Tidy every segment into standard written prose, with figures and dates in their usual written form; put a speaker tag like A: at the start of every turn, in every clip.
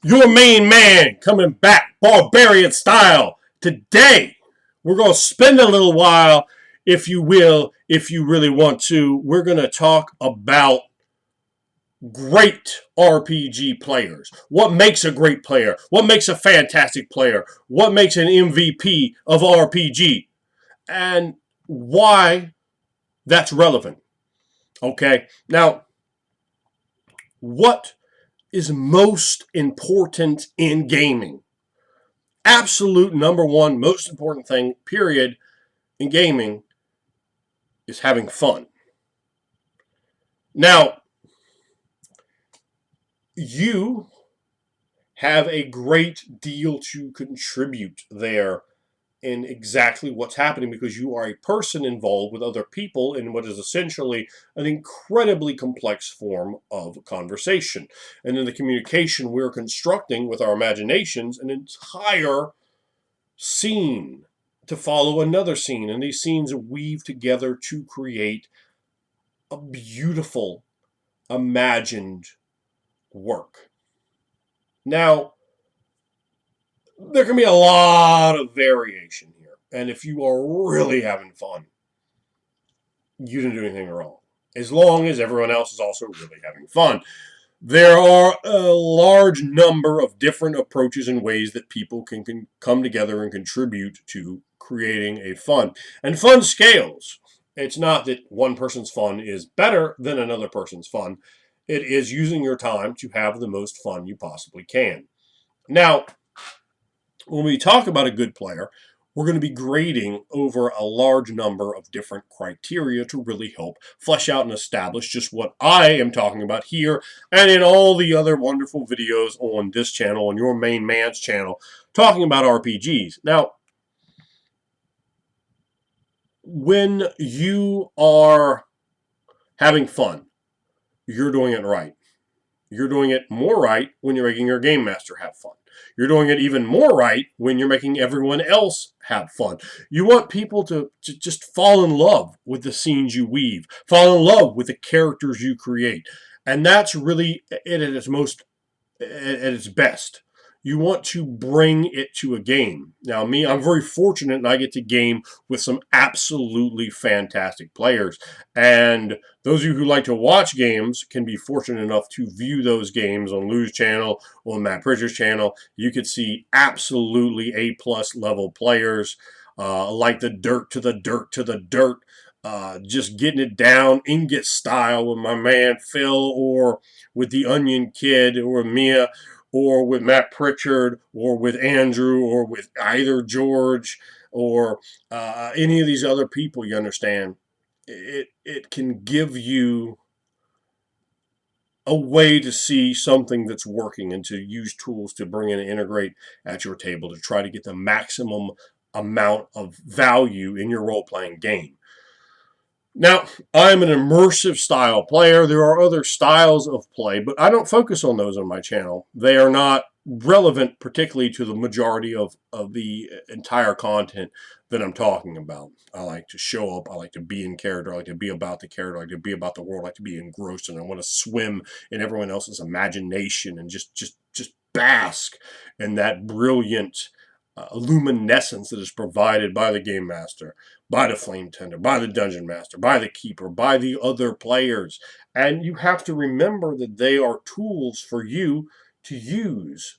A: Your main man coming back, barbarian style. Today, we're going to spend a little while, if you will, if you really want to. We're going to talk about great RPG players. What makes a great player? What makes a fantastic player? What makes an MVP of RPG? And why that's relevant. Okay, now, what is most important in gaming? Absolute number one most important thing, period, in gaming is having fun. Now, you have a great deal to contribute there in exactly what's happening because you are a person involved with other people in what is essentially an incredibly complex form of conversation. And in the communication we're constructing with our imaginations, an entire scene to follow another scene, and these scenes weave together to create a beautiful imagined work. Now, there can be a lot of variation here, and if you are really having fun, you didn't do anything wrong, as long as everyone else is also really having fun. There are a large number of different approaches and ways that people can come together and contribute to creating a fun. And fun scales. It's not that one person's fun is better than another person's fun. It is using your time to have the most fun you possibly can. Now, when we talk about a good player, we're going to be grading over a large number of different criteria to really help flesh out and establish just what I am talking about here and in all the other wonderful videos on this channel, on your main man's channel, talking about RPGs. Now, when you are having fun, you're doing it right. You're doing it more right when you're making your game master have fun. You're doing it even more right when you're making everyone else have fun. You want people to just fall in love with the scenes you weave, fall in love with the characters you create. And that's really it at its best. You want to bring it to a game. Now, me, I'm very fortunate and I get to game with some absolutely fantastic players. And those of you who like to watch games can be fortunate enough to view those games on Lou's channel, on Matt Pritchard's channel. You could see absolutely A-plus level players, like the dirt to the dirt to the dirt, just getting it down, ingot style with my man Phil, or with the Onion Kid, or Mia, or with Matt Pritchard, or with Andrew, or with either George, or any of these other people, you understand. It can give you a way to see something that's working and to use tools to bring in and integrate at your table to try to get the maximum amount of value in your role-playing game. Now, I'm an immersive style player. There are other styles of play, but I don't focus on those on my channel. They are not relevant particularly to the majority of the entire content that I'm talking about. I like to show up. I like to be in character. I like to be about the character. I like to be about the world. I like to be engrossed, and I want to swim in everyone else's imagination and just bask in that brilliant luminescence that is provided by the game master, by the flame tender, by the dungeon master, by the keeper, by the other players. And you have to remember that they are tools for you to use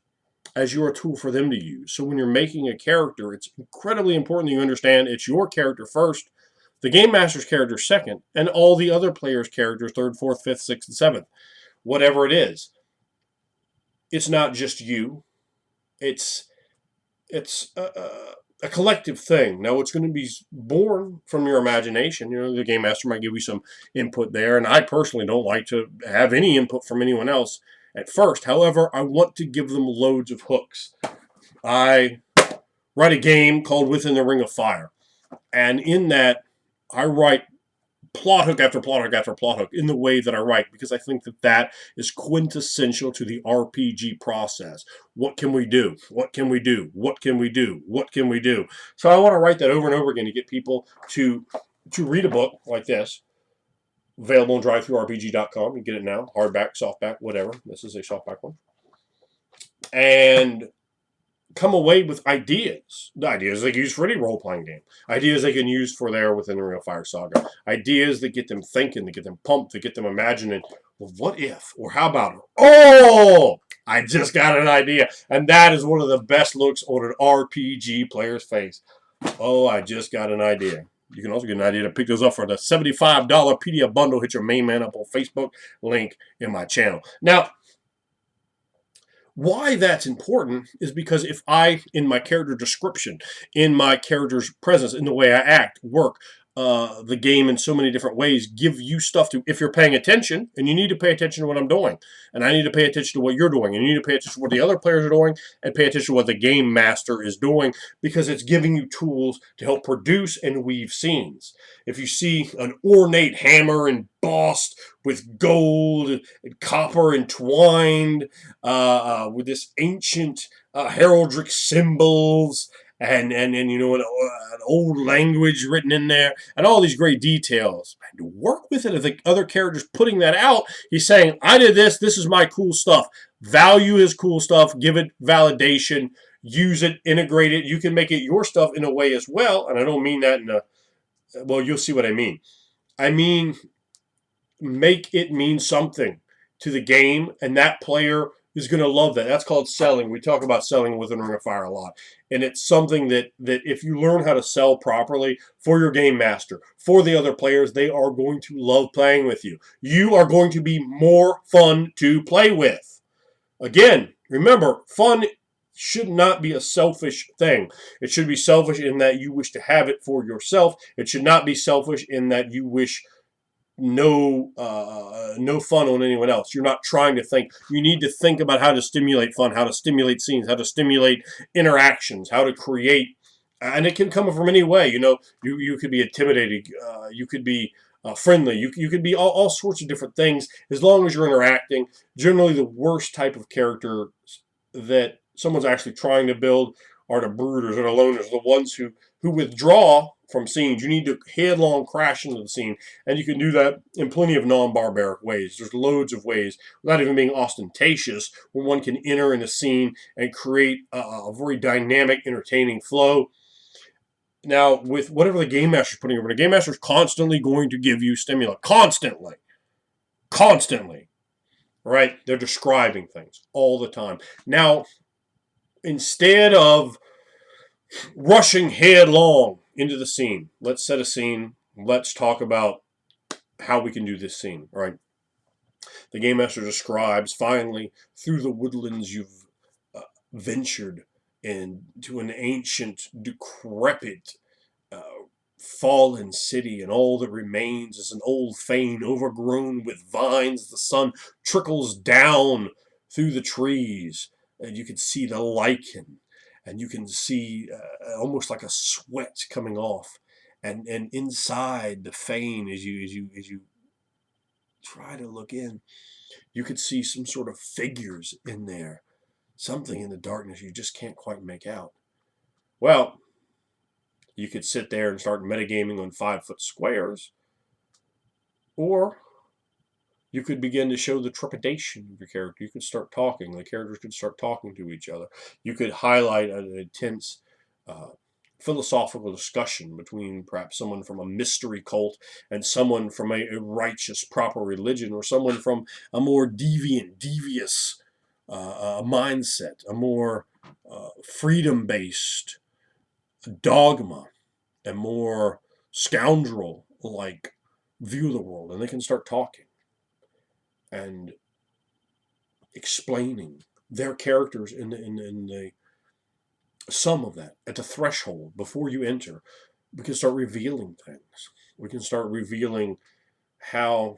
A: as you're a tool for them to use. So when you're making a character, it's incredibly important that you understand it's your character first, the game master's character second, and all the other players' characters third, fourth, fifth, sixth, and seventh. Whatever it is. It's not just you. It's a collective thing. Now, it's going to be born from your imagination. You know, the game master might give you some input there, and I personally don't like to have any input from anyone else at first. However, I want to give them loads of hooks. I write a game called Within the Ring of Fire, and in that, I write plot hook after plot hook after plot hook in the way that I write, because I think that that is quintessential to the RPG process. What can we do? What can we do? What can we do? What can we do? So I want to write that over and over again to get people to read a book like this. Available on drivethrurpg.com. You get it now. Hardback, softback, whatever. This is a softback one. and come away with ideas. The ideas they can use for any role-playing game. Ideas they can use for there within the Real Fire Saga. Ideas that get them thinking, that get them pumped, that get them imagining, well, what if? Or how about, oh, I just got an idea. And that is one of the best looks on an RPG player's face. Oh, I just got an idea. You can also get an idea to pick those up for the $75 PDF bundle. Hit your main man up on Facebook. Link in my channel. Now, why that's important is because if I, in my character description, in my character's presence, in the way I act, work, the game in so many different ways, give you stuff to, if you're paying attention, and you need to pay attention to what I'm doing, and I need to pay attention to what you're doing, and you need to pay attention to what the other players are doing, and pay attention to what the game master is doing, because it's giving you tools to help produce and weave scenes. If you see an ornate hammer embossed with gold and copper entwined, with this ancient heraldic symbols, and you know, an old language written in there, and all these great details. And to work with it, if the other character's putting that out, he's saying, I did this, this is my cool stuff. Value his cool stuff, give it validation, use it, integrate it. You can make it your stuff in a way as well, and I don't mean that in a, well, you'll see what I mean. I mean, make it mean something to the game, and that player is going to love that. That's called selling. We talk about selling within Ring of Fire a lot. And it's something that if you learn how to sell properly for your game master, for the other players, they are going to love playing with you. You are going to be more fun to play with. Again, remember, fun should not be a selfish thing. It should be selfish in that you wish to have it for yourself. It should not be selfish in that you wish no fun on anyone else. You're not trying to think. You need to think about how to stimulate fun, how to stimulate scenes, how to stimulate interactions, how to create, and it can come from any way. You know, you could be intimidating, you could be friendly, you could be all sorts of different things as long as you're interacting. Generally, the worst type of character that someone's actually trying to build are the brooders or the loners, the ones who withdraw from scenes. You need to headlong crash into the scene, and you can do that in plenty of non-barbaric ways. There's loads of ways, without even being ostentatious, where one can enter in a scene and create a very dynamic, entertaining flow. Now, with whatever the game master's putting over, the game master's constantly going to give you stimuli. Constantly. Right? They're describing things all the time. Now, instead of rushing headlong into the scene, let's set a scene. Let's talk about how we can do this scene. All right. The game master describes, finally, through the woodlands you've ventured into an ancient, decrepit, fallen city, and all that remains is an old fane overgrown with vines. The sun trickles down through the trees, and you can see the lichen, and you can see almost like a sweat coming off, and inside the fane, as you try to look in, you could see some sort of figures in there, something in the darkness you just can't quite make out. Well, you could sit there and start metagaming on 5-foot squares, or you could begin to show the trepidation of your character. You could start talking. The characters could start talking to each other. You could highlight an intense philosophical discussion between perhaps someone from a mystery cult and someone from a righteous, proper religion, or someone from a more devious mindset, a more freedom-based dogma, a more scoundrel-like view of the world. And they can start talking and explaining their characters in the some of that at the threshold before you enter. We can start revealing things. We can start revealing how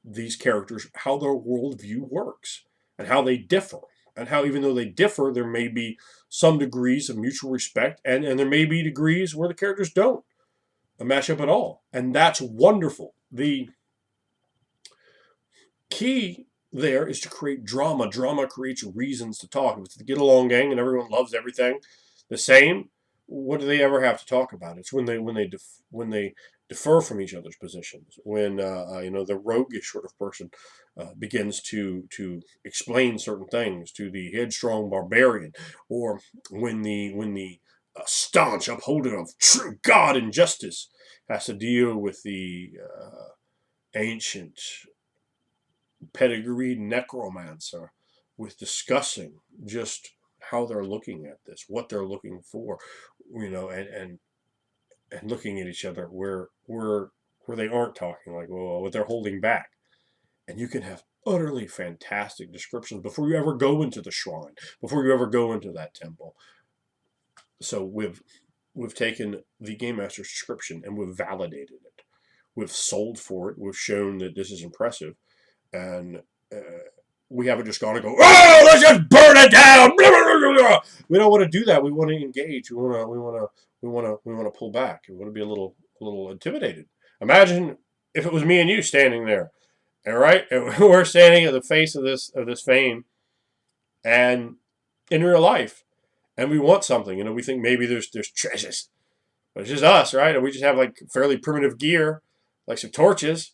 A: these characters, how their worldview works, and how they differ, and how even though they differ, there may be some degrees of mutual respect, and there may be degrees where the characters don't match up at all, and that's wonderful. The key there is to create drama. Drama creates reasons to talk. If it's the get along gang and everyone loves everything the same, what do they ever have to talk about? It's when they differ from each other's positions, when the roguish sort of person begins to explain certain things to the headstrong barbarian, or when the staunch upholder of true God and justice has to deal with the ancient pedigreed necromancer, with discussing just how they're looking at this, what they're looking for, and looking at each other where they aren't talking, like, well, what they're holding back. And you can have utterly fantastic descriptions before you ever go into the shrine, before you ever go into that temple. So we've taken the game master's description and we've validated it. We've sold for it. We've shown that this is impressive, and uh, we haven't just gone and go, oh, let's just burn it down. We don't want to do that. We want to engage. We want to pull back. We want to be a little intimidated. Imagine if it was me and you standing there, all right, and we're standing at the face of this fame, and in real life, and we want something. We think maybe there's treasures, but it's just us, right? And we just have like fairly primitive gear, like some torches.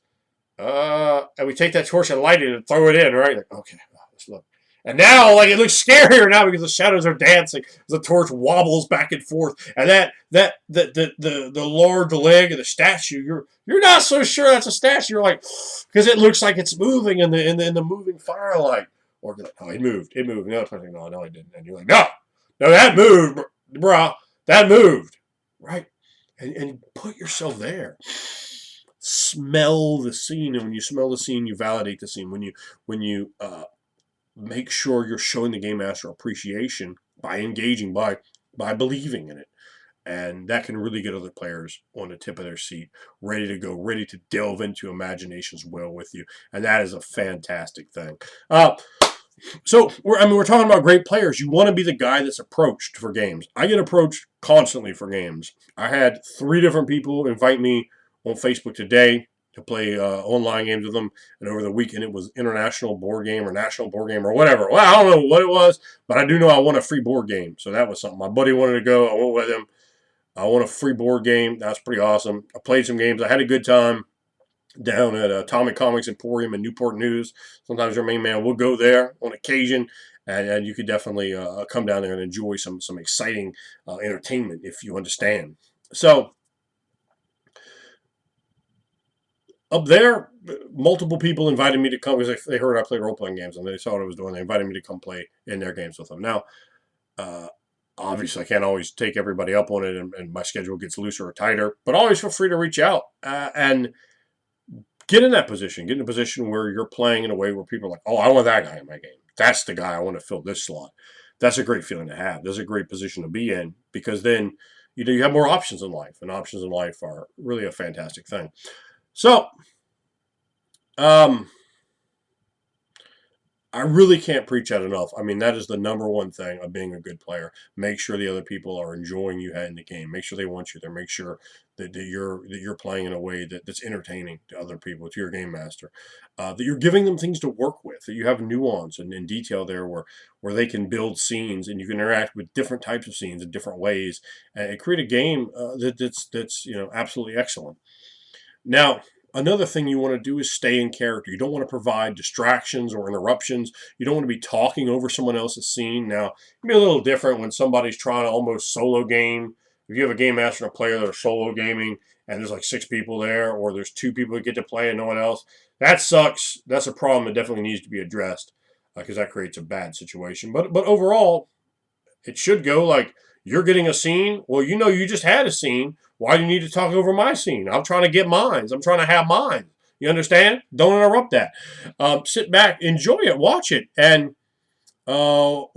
A: And we take that torch and light it and throw it in, right? Like, okay, let's look. And now, like, it looks scarier now because the shadows are dancing. The torch wobbles back and forth, and the large leg of the statue, you're not so sure that's a statue. You're like, because it looks like it's moving in the moving firelight. Or you're like, oh, it moved. No, it didn't. And you're like, no, that moved, bruh, that moved, right? And put yourself there. Smell the scene, and when you smell the scene, you validate the scene. When you make sure you're showing the game master appreciation by engaging, by believing in it, and that can really get other players on the tip of their seat, ready to go, ready to delve into imagination's well with you, and that is a fantastic thing. So we're talking about great players. You want to be the guy that's approached for games. I get approached constantly for games. I had 3 different people invite me on Facebook today to play online games with them, and over the weekend it was international board game or national board game or whatever. Well, I don't know what it was, but I do know I won a free board game, so that was something. My buddy wanted to go. I went with him. I won a free board game. That's pretty awesome. I played some games. I had a good time down at Atomic Comics Emporium in Newport News. Sometimes your main man will go there on occasion, and you could definitely come down there and enjoy some exciting entertainment if you understand. So up there, multiple people invited me to come because they heard I played role-playing games and they saw what I was doing. They invited me to come play in their games with them. Now, obviously, I can't always take everybody up on it, and my schedule gets looser or tighter, but always feel free to reach out and get in that position. Get in a position where you're playing in a way where people are like, oh, I want that guy in my game. That's the guy I want to fill this slot. That's a great feeling to have. That's a great position to be in, because then you have more options in life, and options in life are really a fantastic thing. So, I really can't preach that enough. I mean, that is the number one thing of being a good player. Make sure the other people are enjoying you in the game. Make sure they want you there. Make sure that you're playing in a way that's entertaining to other people, to your game master. That you're giving them things to work with. That you have nuance and detail there where they can build scenes and you can interact with different types of scenes in different ways and create a game that's absolutely excellent. Now, another thing you want to do is stay in character. You don't want to provide distractions or interruptions. You don't want to be talking over someone else's scene. Now, it can be a little different when somebody's trying to almost solo game. If you have a game master and a player that are solo gaming and there's like 6 people there, or there's 2 people that get to play and no one else, that sucks. That's a problem that definitely needs to be addressed, because that creates a bad situation. But overall, it should go like, you're getting a scene. Well, you just had a scene. Why do you need to talk over my scene? I'm trying to get mine. I'm trying to have mine. You understand? Don't interrupt that. Sit back, enjoy it, watch it, and or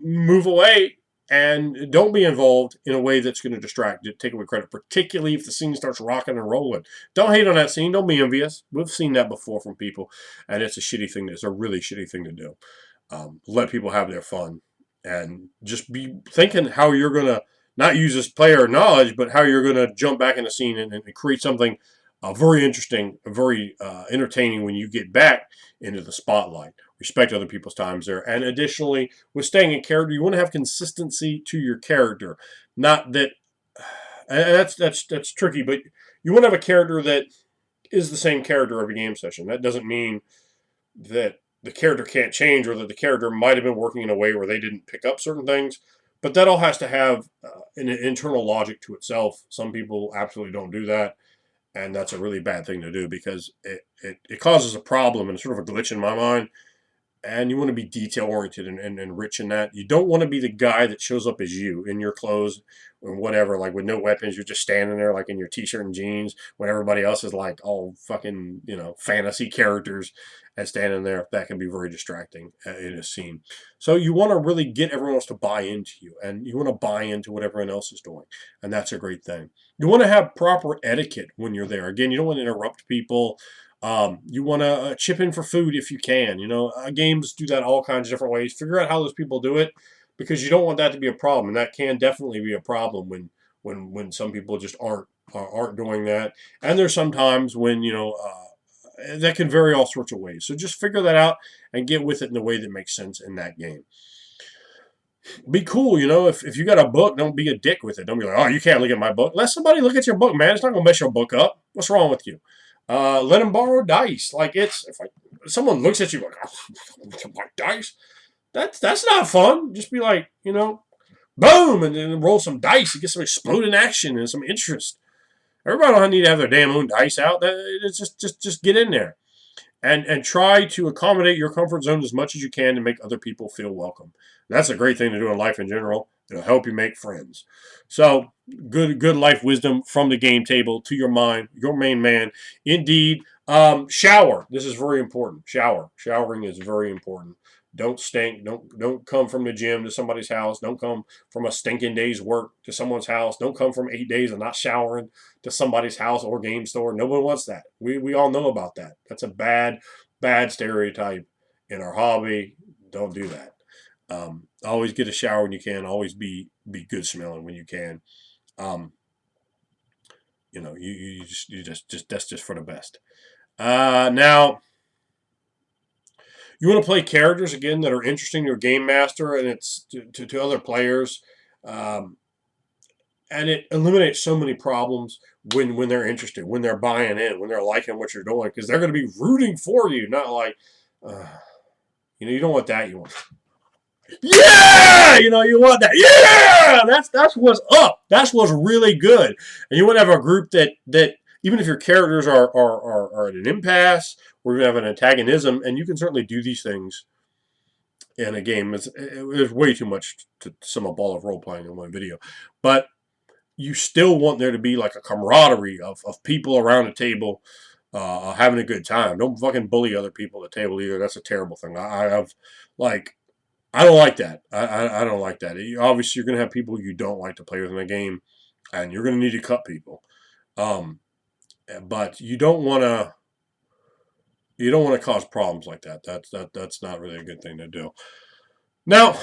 A: move away and don't be involved in a way that's going to distract, take away credit, particularly if the scene starts rocking and rolling. Don't hate on that scene. Don't be envious. We've seen that before from people, and it's a shitty thing. It's a really shitty thing to do. Let people have their fun. And just be thinking how you're going to not use this player knowledge, but how you're going to jump back in the scene and create something very interesting, very entertaining when you get back into the spotlight. Respect other people's times there. And additionally, with staying in character, you want to have consistency to your character. Not that, and that's tricky, but You want to have a character that is the same character every game session. That doesn't mean that the character can't change or that the character might have been working in a way where they didn't pick up certain things. But that all has to have an internal logic to itself. Some people absolutely don't do that. And that's a really bad thing to do because it causes a problem and sort of a glitch in my mind. And you want to be detail oriented and rich in that. You don't want to be the guy that shows up as you in your clothes or whatever, like with no weapons. You're just standing there like in your t-shirt and jeans when everybody else is like all fucking, fantasy characters and standing there. That can be very distracting in a scene. So you want to really get everyone else to buy into you and you want to buy into what everyone else is doing. And that's a great thing. You want to have proper etiquette when you're there. Again, you don't want to interrupt people. You want to chip in for food if you can. Games do that all kinds of different ways. Figure out how those people do it because you don't want that to be a problem, and that can definitely be a problem when some people just aren't doing that. And there's sometimes when that can vary all sorts of ways. So just figure that out and get with it in a way that makes sense in that game. Be cool, if you got a book, don't be a dick with it. Don't be like, oh, you can't look at my book. Let somebody look at your book, man. It's not gonna mess your book up. What's wrong with you? Let them borrow dice. Like if someone looks at you like, oh, my dice, that's not fun. Just be like, boom, and then roll some dice and get some exploding action and some interest. Everybody don't need to have their damn own dice out. It's just get in there and try to accommodate your comfort zone as much as you can to make other people feel welcome. That's a great thing to do in life in general. It'll help you make friends. So good life wisdom from the game table to your mind, your main man. Indeed. Shower. This is very important. Showering is very important. Don't stink. Don't come from the gym to somebody's house. Don't come from a stinking day's work to someone's house. Don't come from 8 days of not showering to somebody's house or game store. No one wants that. We all know about that. That's a bad stereotype in our hobby. Don't do that. Always get a shower when you can. Always be good smelling when you can. You just that's just for the best. Now you want to play characters again that are interesting to your game master and it's to other players. And it eliminates so many problems when they're interested, when they're buying in, when they're liking what you're doing, because they're going to be rooting for you, not like, you don't want that. You want, yeah, you want that. Yeah, that's what's up. That's what's really good. And you want to have a group that even if your characters are at an impasse, or you have an antagonism, and you can certainly do these things in a game. There's way too much to sum up all of role playing in one video, but you still want there to be like a camaraderie of people around the table having a good time. Don't fucking bully other people at the table either. That's a terrible thing. I don't like that. I don't like that. Obviously, you're going to have people you don't like to play with in a game, and you're going to need to cut people. But you don't want to cause problems like that. That's not really a good thing to do. Now,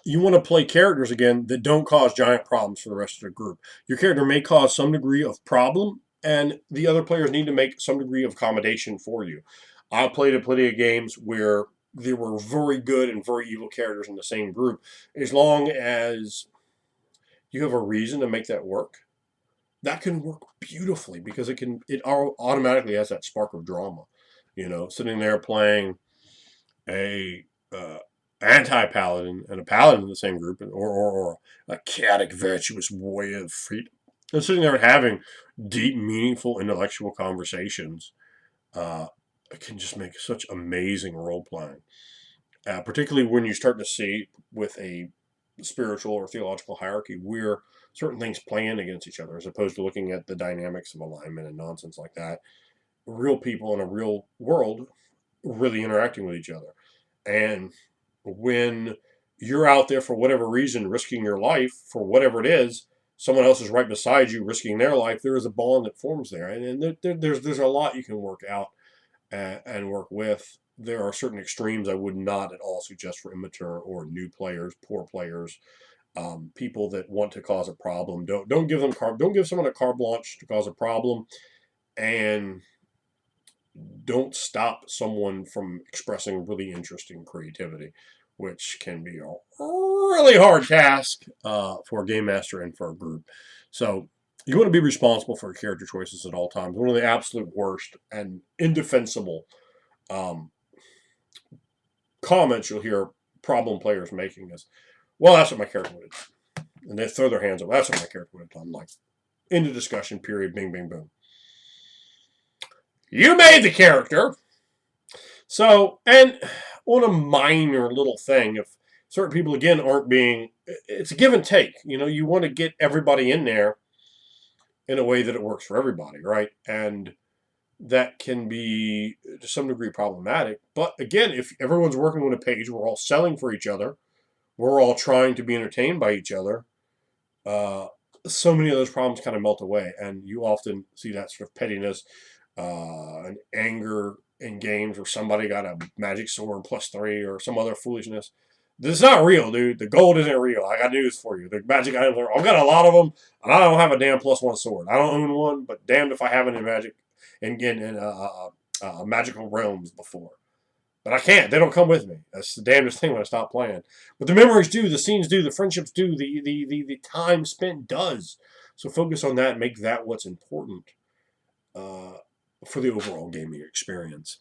A: you want to play characters again that don't cause giant problems for the rest of the group. Your character may cause some degree of problem, and the other players need to make some degree of accommodation for you. I played plenty of games where there were very good and very evil characters in the same group. As long as you have a reason to make that work, that can work beautifully because it automatically has that spark of drama. Sitting there playing a anti-paladin and a paladin in the same group, or a chaotic, virtuous warrior of freedom, and sitting there and having deep, meaningful, intellectual conversations, it can just make such amazing role playing. Particularly when you start to see with a spiritual or theological hierarchy where certain things play in against each other, as opposed to looking at the dynamics of alignment and nonsense like that. Real people in a real world really interacting with each other. And when you're out there for whatever reason, risking your life for whatever it is, someone else is right beside you risking their life, there is a bond that forms there. And there's a lot you can work out and work with. There are certain extremes I would not at all suggest for immature or new players, poor players, people that want to cause a problem. Don't give someone a carte blanche to cause a problem, and don't stop someone from expressing really interesting creativity, which can be a really hard task for a game master and for a group. So You want to be responsible for your character choices at all times. One of the absolute worst and indefensible um, comments you'll hear problem players making is, well, that's what my character would have done. And they throw their hands up. That's what my character would have done. Like, into discussion, period, bing, bing, boom. You made the character. So, and on a minor little thing, if certain people, again, aren't being, it's a give and take. You know, you want to get everybody in there in a way that it works for everybody, right? And that can be to some degree problematic. But again, if everyone's working on a page, we're all selling for each other, we're all trying to be entertained by each other, uh, so many of those problems kind of melt away. And you often see that sort of pettiness and anger in games where somebody got a magic sword +3 or some other foolishness. This is not real, dude. The gold isn't real. I got news for you. The magic items are. I've got a lot of them, and I don't have a damn +1 sword. I don't own one, but damned if I haven't in magic, in magical realms before. But I can't. They don't come with me. That's the damnedest thing when I stop playing. But the memories do, the scenes do, the friendships do, the time spent does. So focus on that and make that what's important uh, for the overall gaming experience.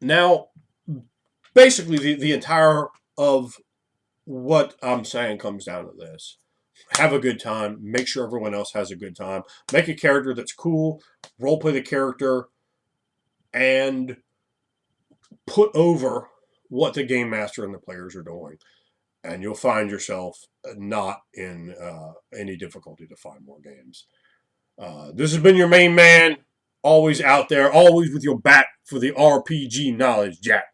A: Now, basically, the entire of what I'm saying comes down to this. Have a good time. Make sure everyone else has a good time. Make a character that's cool. Role play the character. And put over what the game master and the players are doing. And you'll find yourself not in any difficulty to find more games. This has been your main man. Always out there. Always with your back for the RPG knowledge, Jack.